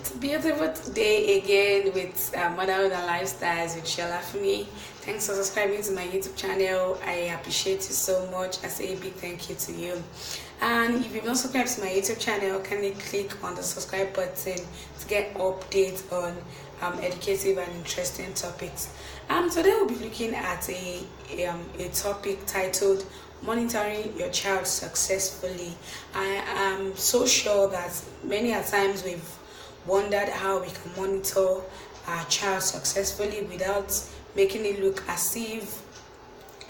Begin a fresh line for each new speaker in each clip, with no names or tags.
It's a beautiful day again with Motherhood and Lifestyles with Sheila Fumi. Thanks for subscribing to my YouTube channel. I appreciate you so much. I say a big thank you to you. And if you've not subscribed to my YouTube channel, kindly click on the subscribe button to get updates on educative and interesting topics. Today we'll be looking at a topic titled monitoring your child successfully. I am so sure that many a times we've wondered how we can monitor our child successfully without making it look as if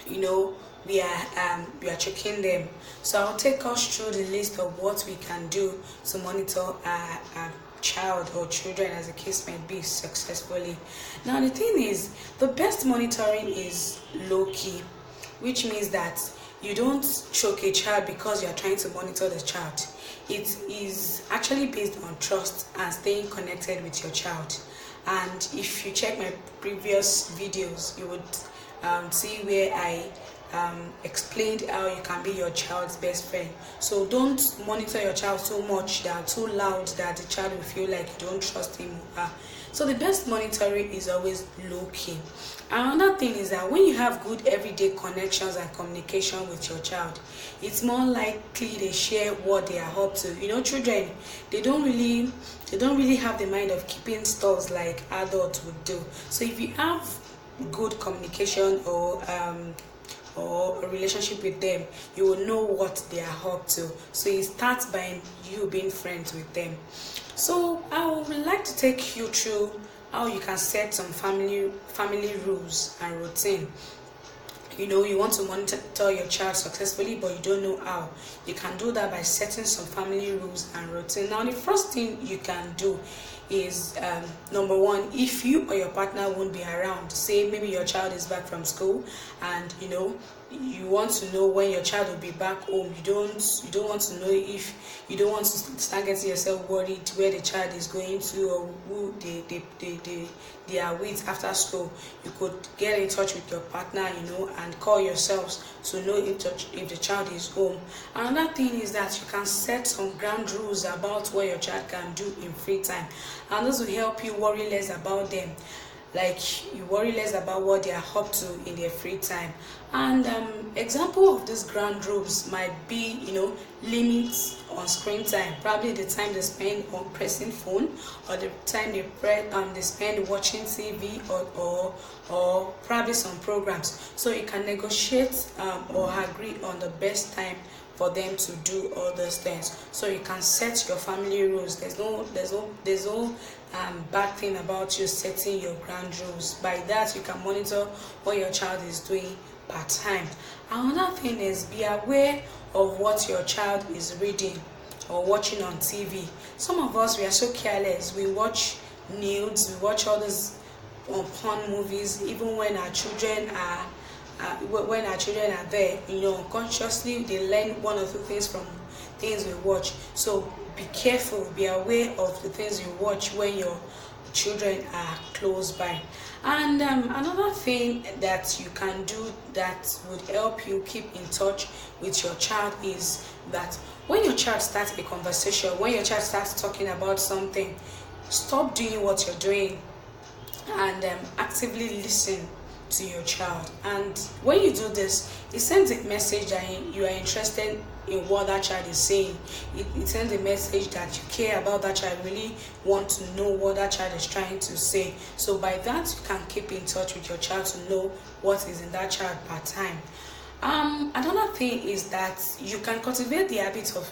we are checking them. So I'll take us through the list of what we can do to monitor our child or children, as the case might be, successfully. Now the thing is, the best monitoring is low-key, which means that you don't choke a child because you are trying to monitor the child. It is actually based on trust and staying connected with your child. And if you check my previous videos, you would see where I explained how you can be your child's best friend. So don't monitor your child so much that too loud that the child will feel like you don't trust him or her. So the best monitoring is always low-key. Another thing is that when you have good everyday connections and communication with your child, it's more likely they share what they are up to. Children, they don't really have the mind of keeping stuff like adults would do. So if you have good communication or a relationship with them, you will know what they are up to. So it starts by you being friends with them. So I would like to take you through how you can set some family rules and routine. You want to monitor your child successfully, but you don't know how. You can do that by setting some family rules and routine. Now the first thing you can do is number one, if you or your partner won't be around, say maybe your child is back from school and you want to know when your child will be back home. You don't want to know, if you don't want to start getting yourself worried where the child is going to or who they are with after school. You could get in touch with your partner, and call yourselves to know if the child is home. Another thing is that you can set some ground rules about what your child can do in free time, and this will help you worry less about them. Like, you worry less about what they are up to in their free time. And example of these ground rules might be, limits on screen time, probably the time they spend on pressing phone, or the time they spend watching TV, or probably some programs. So you can negotiate or agree on the best time for them to do all those things. So you can set your family rules. There's no bad thing about you setting your ground rules. By that, you can monitor what your child is doing part time. Another thing is, be aware of what your child is reading or watching on TV. Some of us, we are so careless. We watch nudes, we watch all these porn movies, even when our children are there, unconsciously they learn one or two things from things we watch. So be careful, be aware of the things you watch when your children are close by. And another thing that you can do that would help you keep in touch with your child is that when your child starts a conversation, when your child starts talking about something, stop doing what you're doing and actively listen to your child. And when you do this, it sends a message that you are interested in what that child is saying. It sends a message that you care about that child, really want to know what that child is trying to say. So by that, you can keep in touch with your child to know what is in that child part time. Another thing is that you can cultivate the habit of,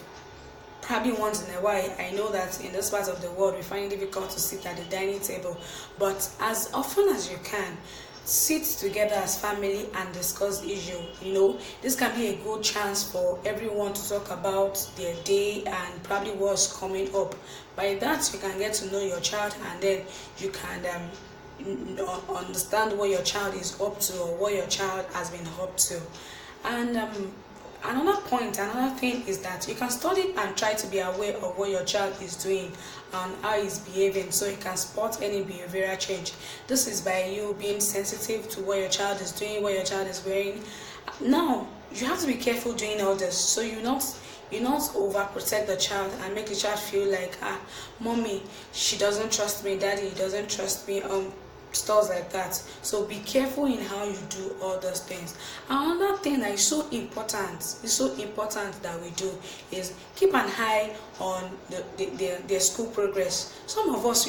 probably once in a while, I know that in this part of the world we find it difficult to sit at the dining table, but as often as you can, sit together as family and discuss issue. This can be a good chance for everyone to talk about their day and probably what's coming up. By that, you can get to know your child, and then you can understand what your child is up to or what your child has been up to. And another thing is that you can study and try to be aware of what your child is doing and how he's behaving, so you can spot any behavioral change. This is by you being sensitive to what your child is doing, what your child is wearing. Now, you have to be careful doing all this, so You not overprotect the child and make the child feel like, mommy, she doesn't trust me, daddy doesn't trust me, stuff like that. So be careful in how you do all those things. Another thing that is so important that we do is keep an eye on their school progress. Some of us,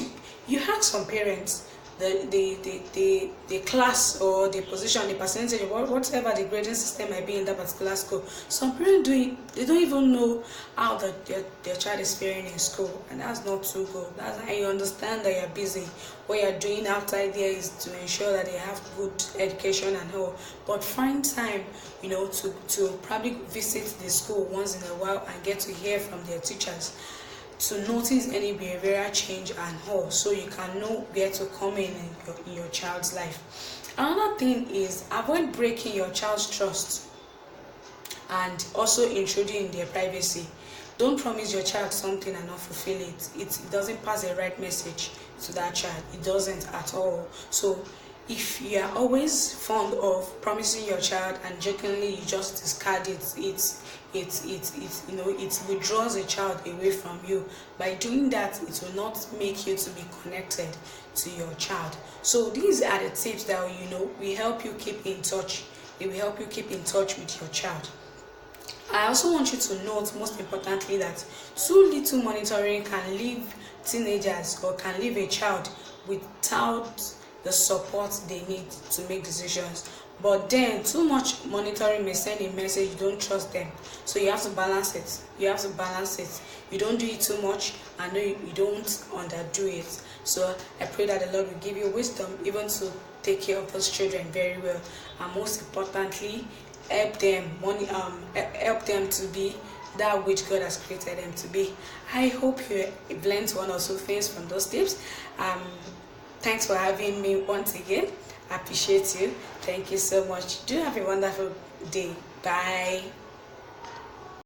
you ask some parents the class or the position, the percentage, or whatever the grading system might be in that particular school. Some parents they don't even know how their child is faring in school, and that's not too good. That's how you understand that you're busy. What you're doing outside there is to ensure that they have good education and all, but find time, to probably visit the school once in a while and get to hear from their teachers, to notice any behavioral change and all, so you can know where to come in your child's life. Another thing is avoid breaking your child's trust and also intruding in their privacy. Don't promise your child something and not fulfill it. It doesn't pass the right message to that child. It doesn't at all. So if you are always fond of promising your child and jokingly you just discard it, it withdraws a child away from you. By doing that, it will not make you to be connected to your child. So these are the tips that will help you keep in touch. They will help you keep in touch with your child. I also want you to note, most importantly, that too little monitoring can leave teenagers or can leave a child without the support they need to make decisions. But then too much monitoring may send a message you don't trust them. So you have to balance it. You don't do it too much, and you don't underdo it. So I pray that the Lord will give you wisdom even to take care of those children very well, and most importantly, help them to be that which God has created them to be. I hope you've learned one or two things from those tips. Thanks for having me once again. I appreciate you. Thank you so much. Do have a wonderful day. Bye.